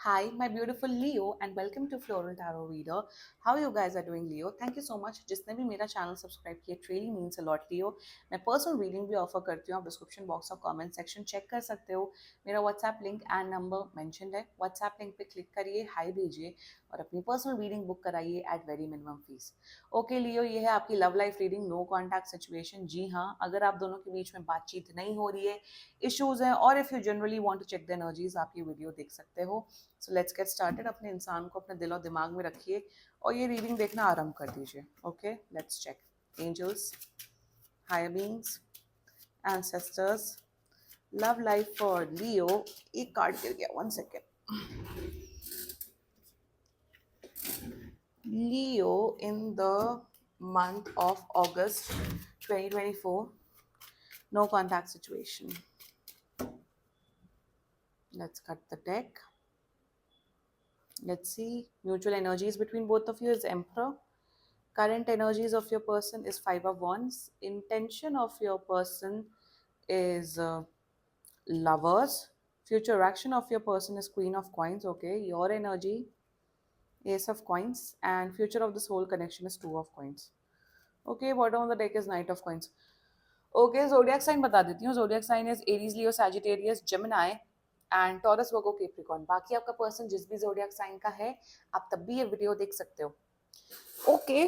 Hi, my beautiful Leo, and welcome to Floral Tarot Reader. How you guys are doing, Leo? Thank you so much. जिसने भी मेरा channel subscribe किया, it really means a lot, Leo. मैं personal reading भी offer करती हूँ, आप description box और कमेंट सेक्शन चेक कर सकते हो. मेरा WhatsApp link and number mentioned है. व्हाट्सएप लिंक पे क्लिक करिए, हाई भेजिए और अपनी पर्सनल रीडिंग बुक कराइए at very minimum fees. Okay Leo, ये है आपकी love life reading, no contact situation. जी हाँ, अगर आप दोनों के बीच में बातचीत नहीं हो रही है, इश्यूज हैं, और if you generally want to check the energies, आप ये वीडियो देख सकते हो. So let's get started. अपने इंसान को अपने दिल और दिमाग में रखिए और ये रीडिंग देखना आरंभ कर दीजिए. Okay, let's check. Angels, higher beings, ancestors, love life for Leo. एक कार्ड गिर गया, 1 second. Leo in the month of August 2024, no contact situation. Let's cut the deck. Let's see. Mutual energies between both of you is Emperor. Current energies of your person is Five of Wands. Intention of your person is Lovers. Future action of your person is Queen of Coins. Okay, your energy, Ace of Coins, and future of this whole connection is Two of Coins. Okay, bottom of the deck is Knight of Coins. Okay, zodiac sign बता देती हूँ. Zodiac sign is Aries, Leo, Sagittarius, Gemini and Taurus, Virgo, Capricorn. बाकी आपका person जिस भी zodiac sign का है, आप तब भी ये वीडियो देख सकते हो. ओके.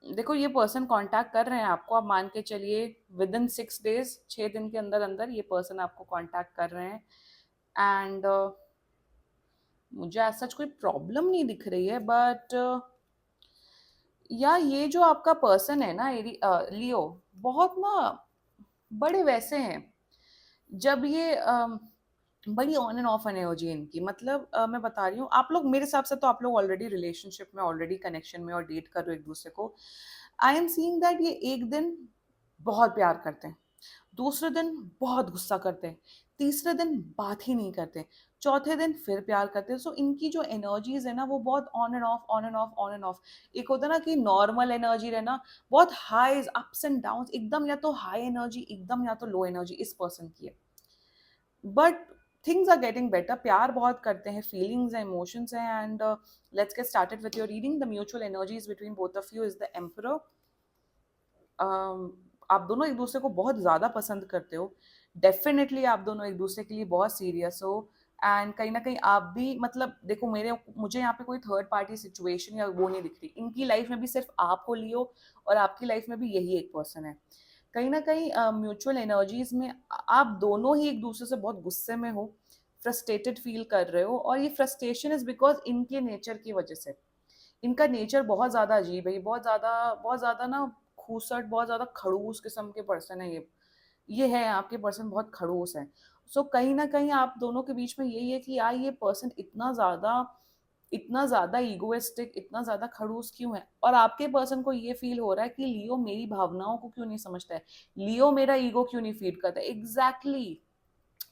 देखो, ये पर्सन कांटेक्ट कर रहे हैं आपको. आप मान के चलिए विद इन 6 डेज, 6 दिन के अंदर अंदर ये पर्सन आपको कांटेक्ट कर रहे हैं. एंड मुझे ऐसा कोई प्रॉब्लम नहीं दिख रही है, बट या ये जो आपका पर्सन है ना, लियो, बहुत ना बड़े वैसे हैं. जब ये बड़ी ऑन एंड ऑफ एनर्जी है इनकी. मतलब मैं बता रही हूँ, आप लोग मेरे हिसाब से तो आप लोग ऑलरेडी रिलेशनशिप में, ऑलरेडी कनेक्शन में और डेट कर रहे हो एक दूसरे को. आई एम सीइंग दैट ये एक दिन बहुत प्यार करते हैं, दूसरे दिन बहुत गुस्सा करते हैं, तीसरे दिन बात ही नहीं करते, चौथे दिन फिर प्यार करते हैं. सो इनकी जो एनर्जीज है ना, वो बहुत on and of, on and of, on and of. एक होता है ना कि नॉर्मल एनर्जी रहना, बहुत हाईज, अप्स एंड डाउन, एकदम या तो हाई एनर्जी, एकदम या तो लो एनर्जी इस पर्सन की है. But things are getting better. प्यार बहुत करते हैं, फीलिंग्स हैं, इमोशंस हैं. And let's get started with your reading. The mutual energies between both of you is the emperor. आप दोनों एक दूसरे को बहुत ज़्यादा पसंद करते हो. डेफिनेटली आप दोनों एक दूसरे के लिए बहुत सीरियस हो. एंड कहीं ना कहीं आप भी, मतलब देखो, मुझे यहाँ पे कोई थर्ड पार्टी सिचुएशन या वो नहीं दिख रही. इनकी लाइफ में भी सिर्फ आप हो लियो, और आपकी लाइफ में भी यही एक पर्सन है. कहीं ना कहीं म्यूचुअल एनर्जीज में आप दोनों ही एक दूसरे से बहुत गुस्से में हो, फ्रस्ट्रेटेड फील कर रहे हो. और ये फ्रस्ट्रेशन इज बिकॉज इनके नेचर की वजह से. इनका नेचर बहुत ज़्यादा अजीब है. ये बहुत ज़्यादा ना खूसट, बहुत ज़्यादा खड़ूस किस्म के पर्सन है ये है आपके पर्सन, बहुत खड़ूस है. सो कहीं ना कहीं आप दोनों के बीच में यही है कि यार ये पर्सन इतना ज़्यादा ईगोइस्टिक, इतना ज़्यादा खड़ूस क्यों है. और आपके पर्सन को ये फील हो रहा है कि लियो मेरी भावनाओं को क्यों नहीं समझता है, लियो मेरा ईगो क्यों नहीं फीड करता है. एग्जैक्टली.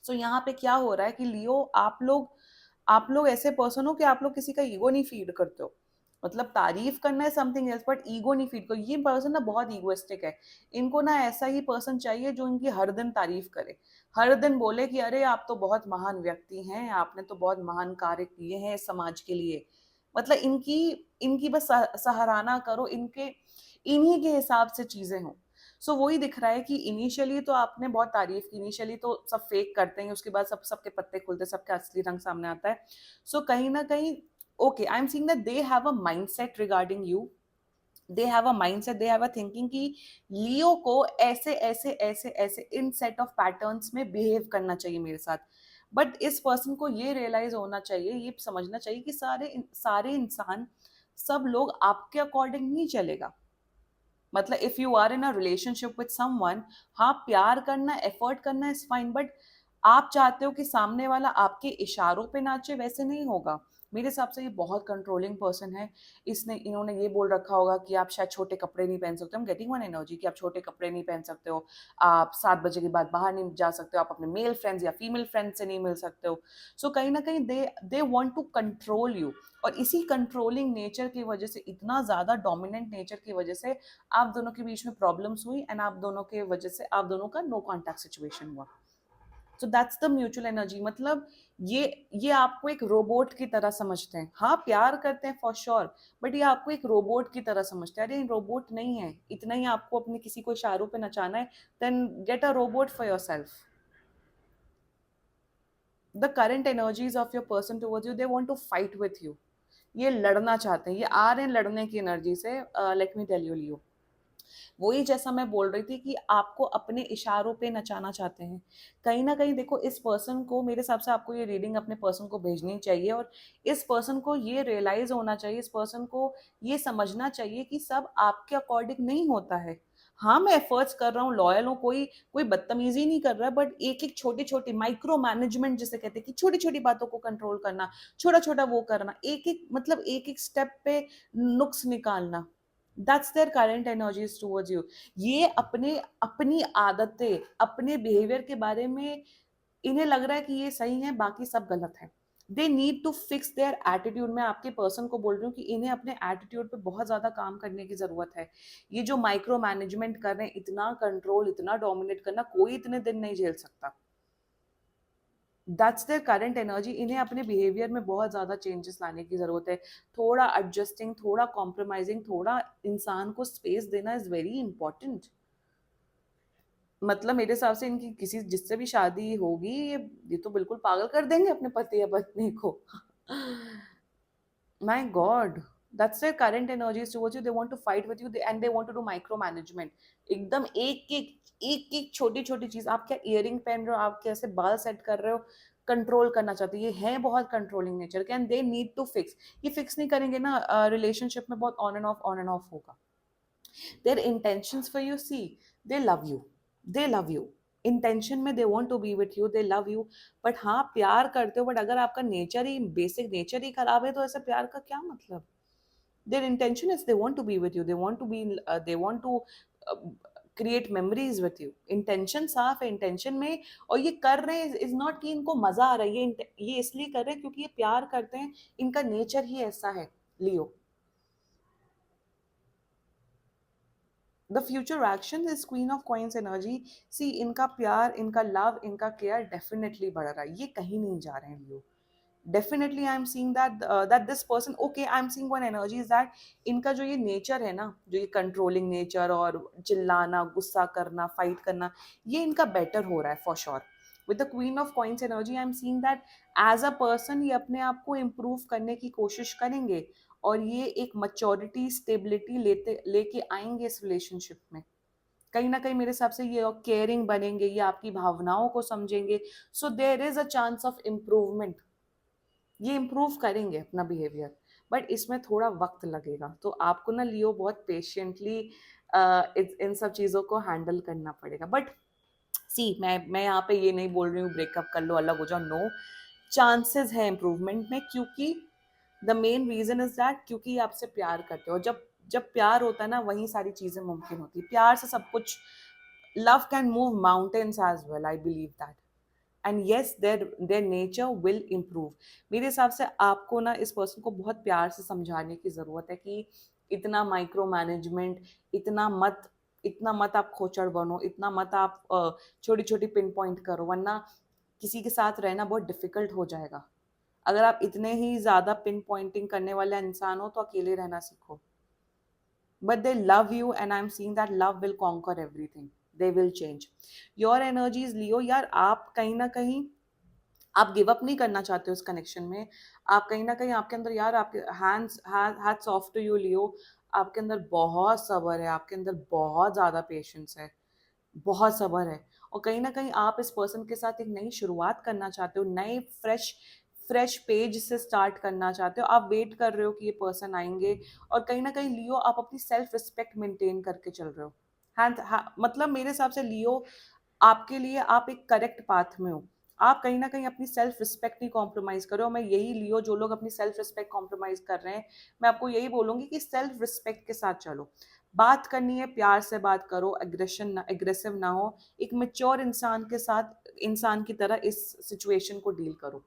सो यहाँ पे क्या हो रहा है कि लियो, आप लोग ऐसे पर्सन हो कि आप लोग किसी का ईगो नहीं फीड करते हो. मतलब तारीफ करना है समथिंग एल्स, बट ईगो नहीं फीड करो. ये पर्सन ना बहुत ईगोइस्टिक है. इनको ना ऐसा ही पर्सन चाहिए जो इनकी हर दिन तारीफ करे, हर दिन बोले कि अरे आप तो बहुत महान व्यक्ति हैं, आपने तो बहुत महान कार्य किए हैं समाज के लिए. मतलब इनकी इनकी बस सराहना करो, इनके इन्हीं के हिसाब से चीजें हों. सो वही दिख रहा है कि इनिशियली तो आपने बहुत तारीफ की, इनिशियली तो सब फेक करते हैं, उसके बाद सबके पत्ते खुलते, सबका असली रंग सामने आता है. सो कहीं ना कहीं, okay, I'm seeing that they have a mindset regarding you. They have a mindset, they have a thinking कि लियो को ऐसे ऐसे ऐसे ऐसे इन सेट ऑफ पैटर्न्स में बिहेव करना चाहिए मेरे साथ. बट इस पर्सन को ये रियलाइज होना चाहिए, ये समझना चाहिए कि सारे इंसान, सब लोग आपके अकॉर्डिंग नहीं चलेगा. मतलब if you are in a relationship with someone, हाँ प्यार करना, एफर्ट करना इज फाइन, बट आप चाहते हो कि सामने वाला आपके इशारों पे नाचे, वैसे नहीं होगा. मेरे हिसाब से ये बहुत कंट्रोलिंग पर्सन है. इन्होंने ये बोल रखा होगा कि आप शायद छोटे कपड़े नहीं पहन सकते. हम गेटिंग वन एनर्जी कि आप छोटे कपड़े नहीं पहन सकते हो, आप 7 बजे के बाद बाहर नहीं जा सकते हो, आप अपने मेल फ्रेंड्स या फीमेल फ्रेंड्स से नहीं मिल सकते हो. सो कहीं ना कहीं they want to control you. और इसी कंट्रोलिंग नेचर की वजह से, इतना ज़्यादा डोमिनेंट नेचर की वजह से आप दोनों के बीच में प्रॉब्लम्स हुई. एंड आप दोनों के वजह से आप दोनों का नो कॉन्टैक्ट सिचुएशन हुआ. So that's the mutual energy. मतलब ये ये आपको एक रोबोट की तरह समझते हैं। हाँ, प्यार करते हैं फॉर श्योर, बट ये आपको एक रोबोट की तरह समझते हैं। अरे रोबोट नहीं है, इतना ही आपको अपने किसी को इशारों पे नचाना है, then get a robot for your self. The current energies of your person towards you, they want to fight with you. ये लड़ना चाहते हैं, ये आ रहे हैं लड़ने की एनर्जी से। लेट मी टेल यू लियो, वही जैसा मैं बोल रही थी कि आपको अपने इशारों पे नचाना चाहते हैं। कहीं ना कहीं देखो, इस पर्सन को, मेरे हिसाब से आपको ये रीडिंग अपने पर्सन को भेजनी चाहिए, और इस पर्सन को ये रियलाइज होना चाहिए, इस पर्सन को ये समझना चाहिए कि सब आपके अकॉर्डिंग नहीं होता है। हाँ, मैं एफर्ट्स कर रहा हूँ, लॉयल हूँ, कोई कोई बदतमीजी नहीं कर रहा है, बट एक एक छोटी छोटी माइक्रो मैनेजमेंट जिसे कहते हैं, कि छोटी छोटी बातों को कंट्रोल करना, छोटा छोटा वो करना, एक एक मतलब एक एक स्टेप पे नुक्स निकालना, that's their current energies towards you. ये अपने अपनी आदतें, अपने बिहेवियर के बारे में इन्हें लग रहा है कि ये सही है, बाकी सब गलत है। They need to fix their attitude. मैं आपके पर्सन को बोल रही हूँ कि इन्हें अपने एटीट्यूड पे बहुत ज्यादा काम करने की जरूरत है। ये जो माइक्रो मैनेजमेंट कर रहे हैं, इतना कंट्रोल, इतना डोमिनेट करना, कोई इतने दिन नहीं झेल सकता। That's their current energy. इन्हें अपने बिहेवियर में बहुत ज़्यादा चेंजेस लाने की ज़रूरत है। थोड़ा एडजस्टिंग, थोड़ा कॉम्प्रोमाइजिंग, थोड़ा इंसान को स्पेस देना इज़ वेरी इंपॉर्टेंट। मतलब मेरे हिसाब से इनकी किसी जिससे भी शादी होगी, ये तो बिल्कुल पागल कर देंगे अपने पति या पत्नी को। My God, that's their current energies towards you. They want to fight with you, and they want to do micromanagement. एकदम एक एक छोटी छोटी चीज, आप क्या इयरिंग पहन रहे हो, आप कैसे बाल सेट कर रहे हो, कंट्रोल करना चाहते हैं। ये है बहुत कंट्रोलिंग नेचर के, and they need to fix. ये फिक्स नहीं करेंगे ना, रिलेशनशिप में बहुत ऑन एंड ऑफ होगा। Their intentions for you, see, they love you, they love you. Intention में they want to be with you, they love you. But हाँ, प्यार करते हो, बट अगर आपका नेचर ही, बेसिक नेचर ही खराब है, तो ऐसे प्यार का क्या मतलब। their intention is they want to be with you, they want to be, they want to uh, create memories with you। Intention साफ है, इंटेंशन में, और ये कर रहे हैं इज नॉट कि इनको मजा आ रहा है, ये इसलिए कर रहे हैं क्योंकि ये प्यार करते हैं, इनका नेचर ही ऐसा है। Leo, the future action is queen of coins energy. See, इनका प्यार, इनका लव, इनका केयर डेफिनेटली बढ़ रहा है, ये कहीं नहीं जा रहे हैं लियो। Definitely I am seeing that that this person, okay, I am seeing one energy is that इनका जो ये नेचर है ना, जो ये कंट्रोलिंग नेचर और चिल्लाना, गुस्सा करना, फाइट करना, ये इनका बेटर हो रहा है for sure. With the queen of coins energy I am seeing that as a person ये अपने आप को इम्प्रूव करने की कोशिश करेंगे, और ये एक मच्योरिटी, स्टेबिलिटी लेके आएंगे इस रिलेशनशिप में। कहीं ना कहीं मेरे हिसाब से ये केयरिंग बनेंगे, ये आपकी भावनाओं को समझेंगे। So there is a chance of improvement. ये इम्प्रूव करेंगे अपना बिहेवियर, बट इसमें थोड़ा वक्त लगेगा। तो आपको ना लियो बहुत पेशेंटली इन सब चीज़ों को हैंडल करना पड़ेगा। बट सी, मैं यहाँ पे ये नहीं बोल रही हूँ ब्रेकअप कर लो, अलग हो जाओ, नो। चांसेस है इम्प्रूवमेंट में, क्योंकि the main reason is that, क्योंकि ये आपसे प्यार करते हो। जब जब प्यार होता है ना, वहीं सारी चीजें मुमकिन होती है। प्यार से सब कुछ, love can move mountains as well, I believe that. And yes, their nature will improve. मेरे हिसाब से आपको ना इस पर्सन को बहुत प्यार से समझाने की जरूरत है कि इतना माइक्रो मैनेजमेंट, इतना मत इतना मत आप खोचड़ बनो, इतना मत आप छोटी छोटी पिन पॉइंट करो, वरना किसी के साथ रहना बहुत डिफिकल्ट हो जाएगा। अगर आप इतने ही ज्यादा पिन पॉइंटिंग करने वाले इंसान हो, तो अकेले रहना सीखो। but they love you, and I'm seeing that love will conquer everything, they will change। your energies लियो यार, आप कहीं ना कहीं आप गिव अप नहीं करना चाहते हो इस कनेक्शन में। आप कहीं ना कहीं, आपके अंदर यार, आपके हैट्स ऑफ टू यू लियो, आपके अंदर बहुत सब्र है, आपके अंदर बहुत ज्यादा पेशेंस है, बहुत सब्र है। और कहीं ना कहीं आप इस पर्सन के साथ एक नई शुरुआत करना चाहते हो, नए फ्रेश फ्रेश पेज से स्टार्ट करना चाहते हो। आप वेट कर रहे हो कि ये पर्सन आएंगे, और कहीं ना कहीं लियो, आप अपनी सेल्फ रिस्पेक्ट मेंटेन करके चल रहे हो। मतलब मेरे हिसाब से लियो, आपके लिए आप एक करेक्ट पाथ में हो। आप कहीं ना कहीं अपनी सेल्फ रिस्पेक्ट नहीं कॉम्प्रोमाइज करो। मैं यही लियो, जो लोग अपनी सेल्फ रिस्पेक्ट कॉम्प्रोमाइज कर रहे हैं, मैं आपको यही बोलूंगी कि सेल्फ रिस्पेक्ट के साथ चलो। बात करनी है, प्यार से बात करो, एग्रेसिव ना हो। एक मेच्योर इंसान के साथ, इंसान की तरह इस सिचुएशन को डील करो।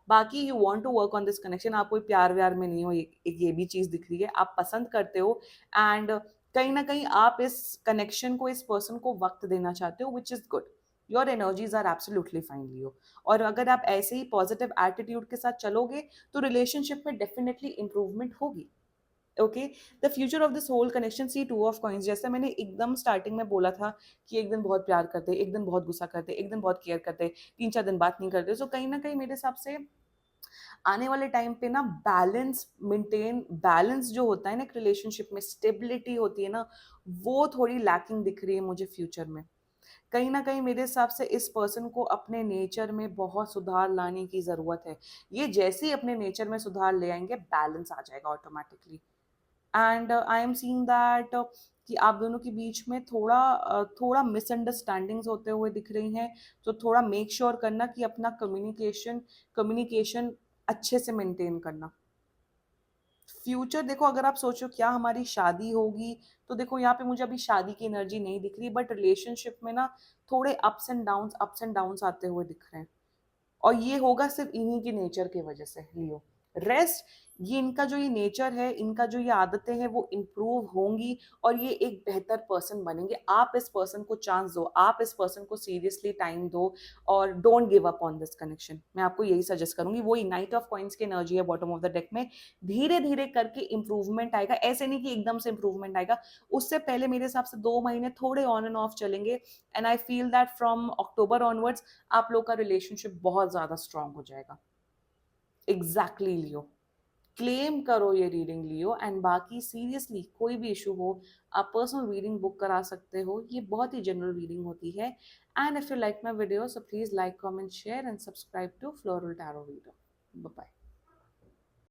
बाकी you want to work on this connection, आप कोई प्यार व्यार में नहीं हो, एक ये भी चीज दिख रही है, आप पसंद करते हो। एंड कहीं ना कहीं आप इस कनेक्शन को, इस पर्सन को वक्त देना चाहते हो, which is good. Your energies are absolutely fine Leo. और अगर आप ऐसे ही पॉजिटिव एटीट्यूड के साथ चलोगे तो रिलेशनशिप में डेफिनेटली इंप्रूवमेंट होगी। Okay, the future of this whole connection, see two of coins, जैसे मैंने एकदम स्टार्टिंग में बोला था कि एक दिन बहुत प्यार करते, एक दिन बहुत गुस्सा करते, एक दिन बहुत केयर करते, 3-4 दिन बात नहीं करते, सो कहीं ना कहीं मेरे हिसाब से आने वाले टाइम पे ना बैलेंस मेंटेन, बैलेंस जो होता है ना एक रिलेशनशिप में, स्टेबिलिटी होती है ना, वो थोड़ी लैकिंग दिख रही है मुझे फ्यूचर में। कहीं ना कहीं मेरे हिसाब से इस पर्सन को अपने नेचर में बहुत सुधार लाने की जरूरत है। ये जैसे ही अपने नेचर में सुधार ले आएंगे बैलेंस आ जाएगा automatically. And I am seeing that कि आप दोनों के बीच में थोड़ा मिसअंडरस्टैंडिंग्स होते हुए दिख रही हैं। तो थोड़ा मेक श्योर करना कि अपना कम्युनिकेशन अच्छे से मेंटेन करना। फ्यूचर देखो, अगर आप सोचो क्या हमारी शादी होगी, तो देखो यहाँ पे मुझे अभी शादी की एनर्जी नहीं दिख रही, बट रिलेशनशिप में ना थोड़े अप्स एंड डाउन्स आते हुए दिख रहे हैं। और ये होगा सिर्फ इन्हीं के नेचर की वजह से लियो। रेस्ट, ये इनका जो ये नेचर है, इनका जो ये आदतें हैं वो इम्प्रूव होंगी और ये एक बेहतर पर्सन बनेंगे। आप इस पर्सन को चांस दो, आप इस पर्सन को सीरियसली टाइम दो और don't give up on this connection. मैं आपको यही सजेस्ट करूंगी। वही नाइट ऑफ कॉइंस की एनर्जी है बॉटम ऑफ द डेक में। धीरे धीरे करके इंप्रूवमेंट आएगा, ऐसे नहीं कि एकदम से इंप्रूवमेंट आएगा। उससे पहले मेरे हिसाब से 2 महीने थोड़े ऑन एंड ऑफ चलेंगे। And I feel that from October onwards आप लोग का रिलेशनशिप बहुत ज्यादा स्ट्रांग हो जाएगा। एग्जैक्टली लियो, क्लेम करो ये रीडिंग लियो। एंड बाकी सीरियसली कोई भी इशू हो, आप पर्सनल रीडिंग बुक करा सकते हो। ये बहुत ही जनरल रीडिंग होती है। And if you like my video, so please like, comment, share and subscribe to floral tarot reader. Bye.